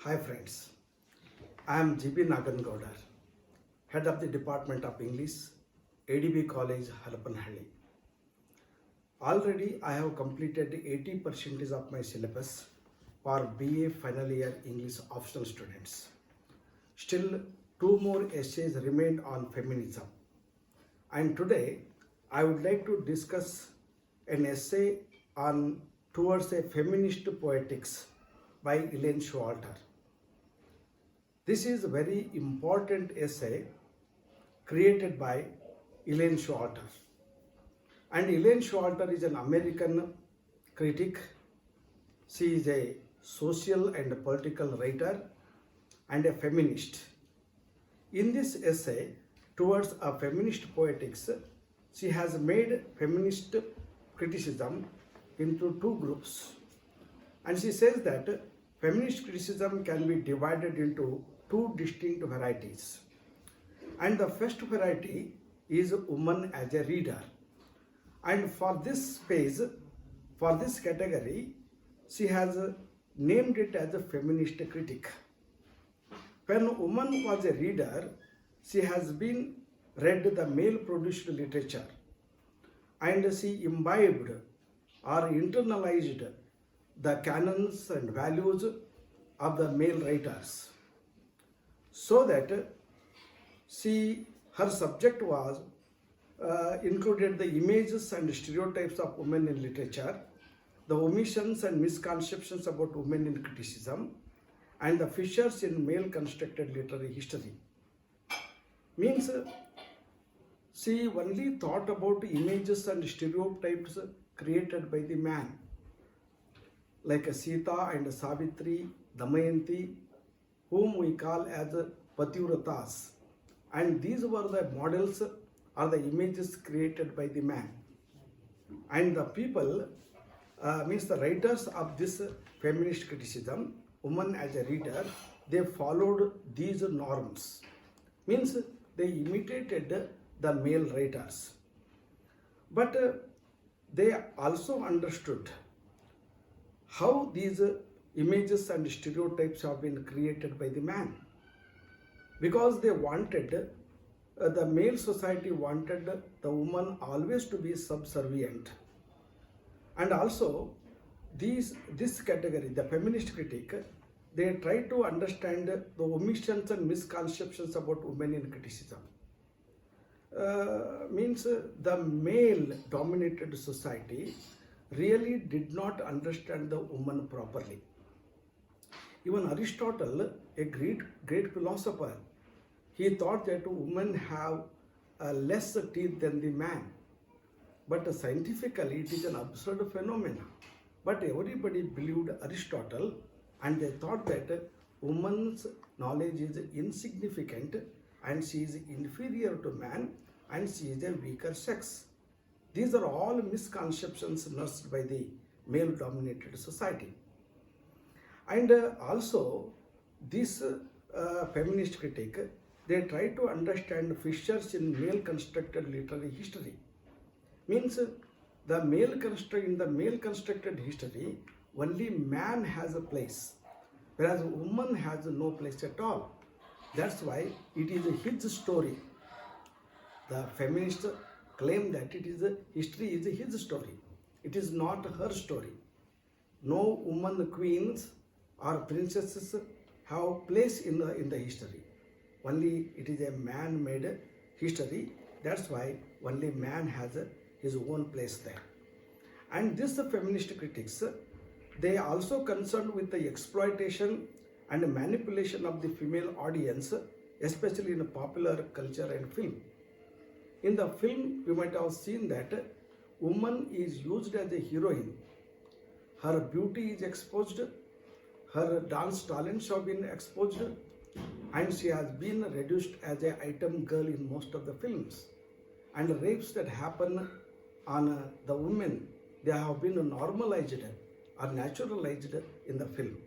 Hi friends, I am GB Nagangaudar, Head of the Department of English, ADB College, Harapanhalli. Already I have completed 80% of my syllabus for BA final year English optional students. Still, two more essays remain on feminism. And today I would like to discuss an essay on Towards a Feminist Poetics by Elaine Showalter. This is a very important essay created by Elaine Showalter. And Elaine Showalter is an American critic. She is a social and political writer and a feminist. In this essay, Towards a Feminist Poetics, she has made feminist criticism into two groups. And she says that feminist criticism can be divided into two distinct varieties. And the first variety is woman as a reader. And for this phase, for this category, she has named it as a feminist critic. When woman was a reader, she has been read the male-produced literature and she imbibed or internalized the canons and values of the male writers, so that her subject was included the images and stereotypes of women in literature, the omissions and misconceptions about women in criticism, and the fissures in male constructed literary history. Means she only thought about images and stereotypes created by the man, like Sita and Savitri, Damayanti, whom we call as Pativratas. And these were the models or the images created by the man. And the people, means the writers of this feminist criticism, woman as a reader, they followed these norms. Means they imitated the male writers. But they also understood how these images and stereotypes have been created by the man, because they wanted the male society wanted the woman always to be subservient. And also this category, the feminist critic, they try to understand the omissions and misconceptions about women in criticism. Means the male dominated society really did not understand the woman properly. Even Aristotle, a great philosopher, he thought that women have less teeth than the man. But scientifically, it is an absurd phenomenon. But everybody believed Aristotle, and they thought that woman's knowledge is insignificant and she is inferior to man and she is a weaker sex. These are all misconceptions nursed by the male-dominated society. And also, this feminist critic, they try to understand fissures in male-constructed literary history. Means in the male-constructed history, only man has a place, whereas woman has no place at all. That's why it is his story. The feminists claim that history is his story. It is not her story. No woman queens or princesses have place in the history. Only it is a man-made history. That's why only man has his own place there. And this feminist critics, they also concerned with the exploitation and manipulation of the female audience, especially in popular culture and film. In the film, you might have seen that woman is used as a heroine. Her beauty is exposed, her dance talents have been exposed, and she has been reduced as an item girl in most of the films. And rapes that happen on the women, they have been normalized or naturalized in the film.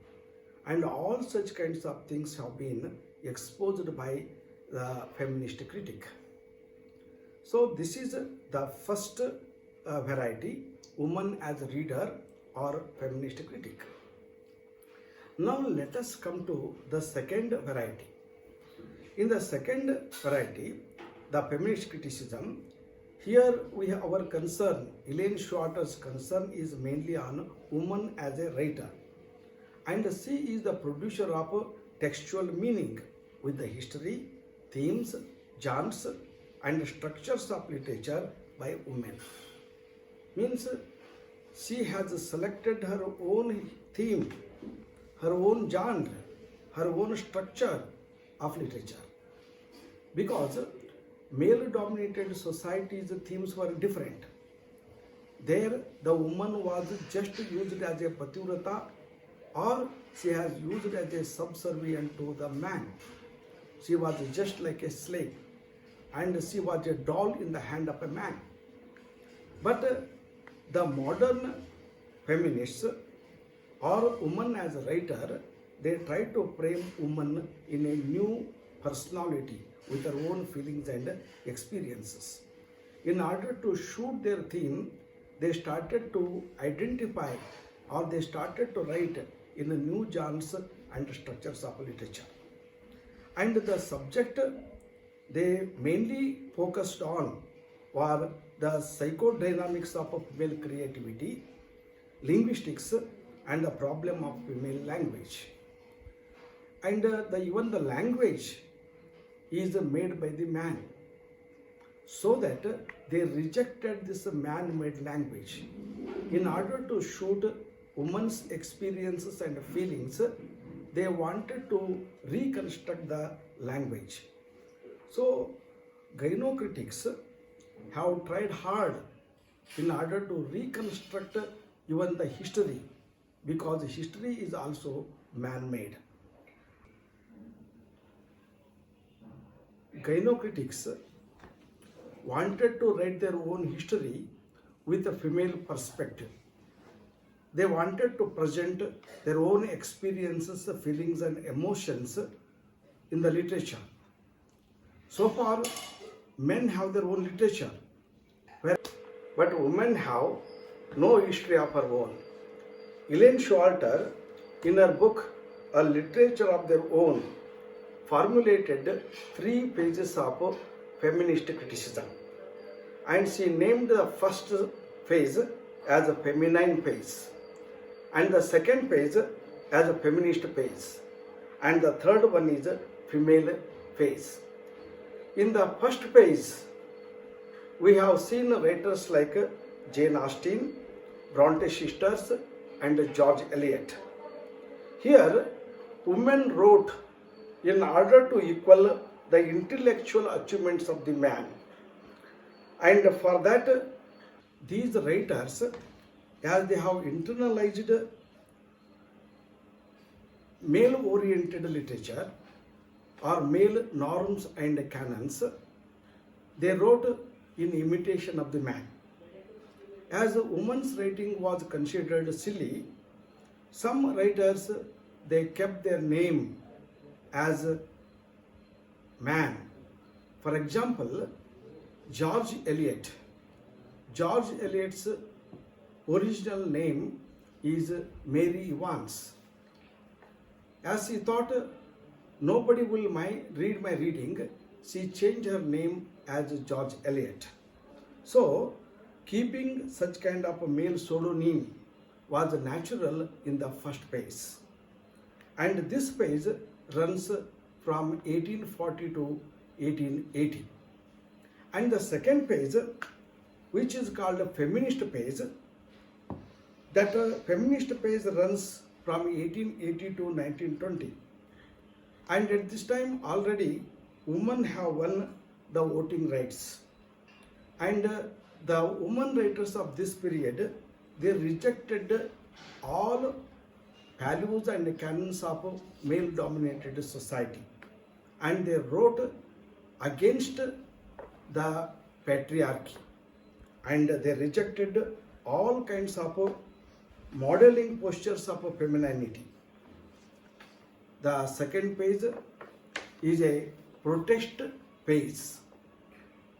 And all such kinds of things have been exposed by the feminist critic. So this is the first variety, woman as a reader or feminist critic. Now let us come to the second variety. In the second variety, the feminist criticism, here we have our concern, Elaine Shorter's concern is mainly on woman as a writer. And she is the producer of textual meaning with the history, themes, genres, and structures of literature by women. Means she has selected her own theme, her own genre, her own structure of literature. Because male dominated societies' themes were different. There, the woman was just used as a pativrata, or she has used as a subservient to the man. She was just like a slave, and she was a doll in the hand of a man. But the modern feminists or woman as a writer, they try to frame woman in a new personality with their own feelings and experiences. In order to shoot their theme, they started to identify or they started to write in the new genres and structures of literature. And the subject they mainly focused on were the psychodynamics of female creativity, linguistics, and the problem of female language. And even the language is made by the man. So that they rejected this man-made language. In order to shoot women's experiences and feelings, they wanted to reconstruct the language. So, gynocritics have tried hard in order to reconstruct even the history, because history is also man-made. Gynocritics wanted to write their own history with a female perspective. They wanted to present their own experiences, feelings, and emotions in the literature. So far, men have their own literature, but women have no history of her own. Elaine Shorter, in her book A Literature of Their Own, formulated 3 pages of feminist criticism, and she named the first phase as a feminine phase, and the second phase as a feminist phase, and the third one is a female phase. In the first phase, we have seen writers like Jane Austen, Bronte sisters, and George Eliot. Here, women wrote in order to equal the intellectual achievements of the man. And for that, these writers, as they have internalized male-oriented literature or male norms and canons, they wrote in imitation of the man. As a woman's writing was considered silly, some writers, they kept their name as a man. For example, George Eliot. George Eliot's original name is Mary Evans. As she thought nobody will read my reading, she changed her name as George Eliot. So, keeping such kind of a male pseudonym was natural in the first phase. And this phase runs from 1840 to 1880. And the second phase, which is called a feminist phase, that feminist phase runs from 1880 to 1920. And at this time already women have won the voting rights. And the women writers of this period, they rejected all values and canons of male-dominated society. And they wrote against the patriarchy. And they rejected all kinds of modeling postures of femininity. The second phase is a protest phase.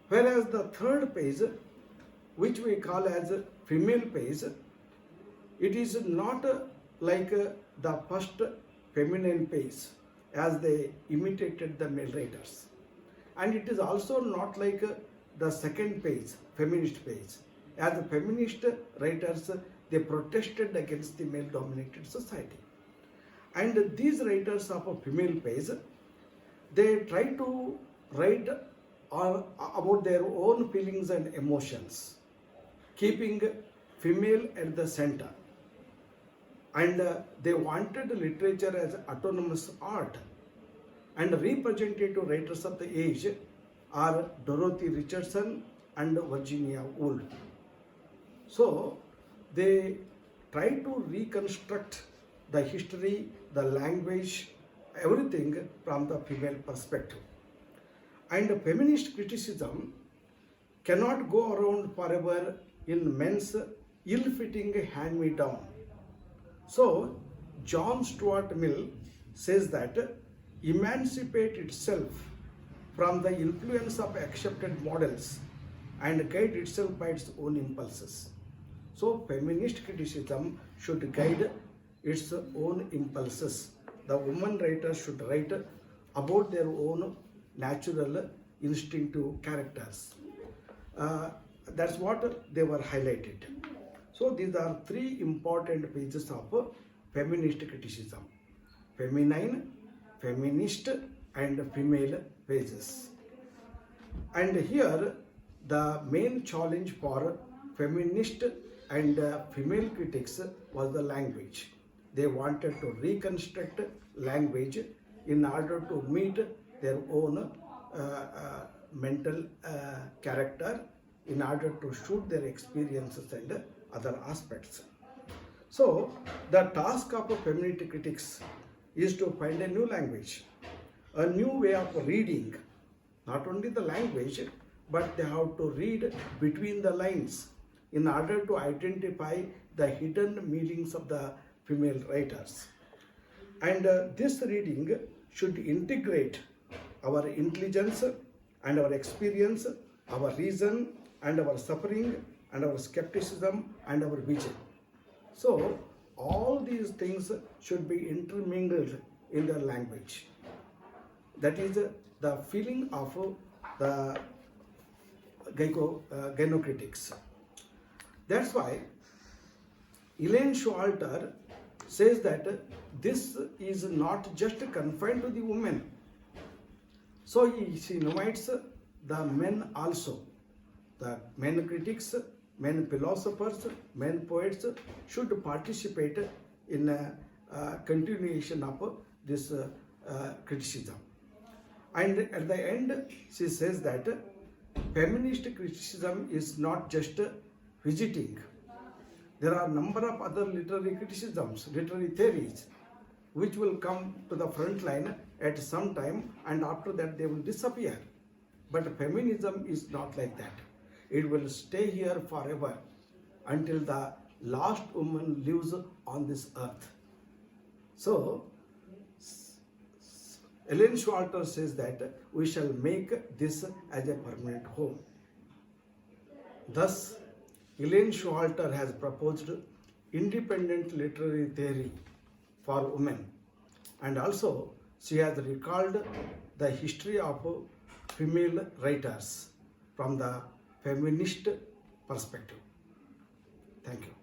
Whereas the third phase, which we call as female phase, it is not like the first feminine pace as they imitated the male writers. And it is also not like the second page, feminist page. As the feminist writers, they protested against the male-dominated society. And these writers of a female page, they try to write about their own feelings and emotions, keeping female at the center. And they wanted literature as autonomous art. And representative writers of the age are Dorothy Richardson and Virginia Woolf. So they try to reconstruct the history, the language, everything from the female perspective. And feminist criticism cannot go around forever in men's ill-fitting hand-me-down. So John Stuart Mill says that emancipate itself from the influence of accepted models and guide itself by its own impulses. So feminist criticism should guide its own impulses. The woman writers should write about their own natural instinctive characters. That's what they were highlighted. So these are three important pages of feminist criticism: feminine, feminist, and female pages. And here the main challenge for feminist and female critics was the language. They wanted to reconstruct language in order to meet their own mental character, in order to shoot their experiences and other aspects. So the task of feminist critics is to find a new language, a new way of reading, not only the language, but they have to read between the lines in order to identify the hidden meanings of the female writers. And this reading should integrate our intelligence and our experience, our reason and our suffering and our skepticism and our vision. So all these things should be intermingled in the language. That is the feeling of the gynocritics. That's why Elaine Showalter says that this is not just confined to the women. So she invites the men also. The men critics, men philosophers, men poets should participate in a continuation of this criticism. And at the end, she says that feminist criticism is not just visiting. There are a number of other literary criticisms, literary theories, which will come to the front line at some time, and after that they will disappear. But feminism is not like that. It will stay here forever until the last woman lives on this earth. So Elaine Showalter says that we shall make this as a permanent home. Thus, Elaine Showalter has proposed independent literary theory for women, and also she has recalled the history of female writers from the feminist perspective. Thank you.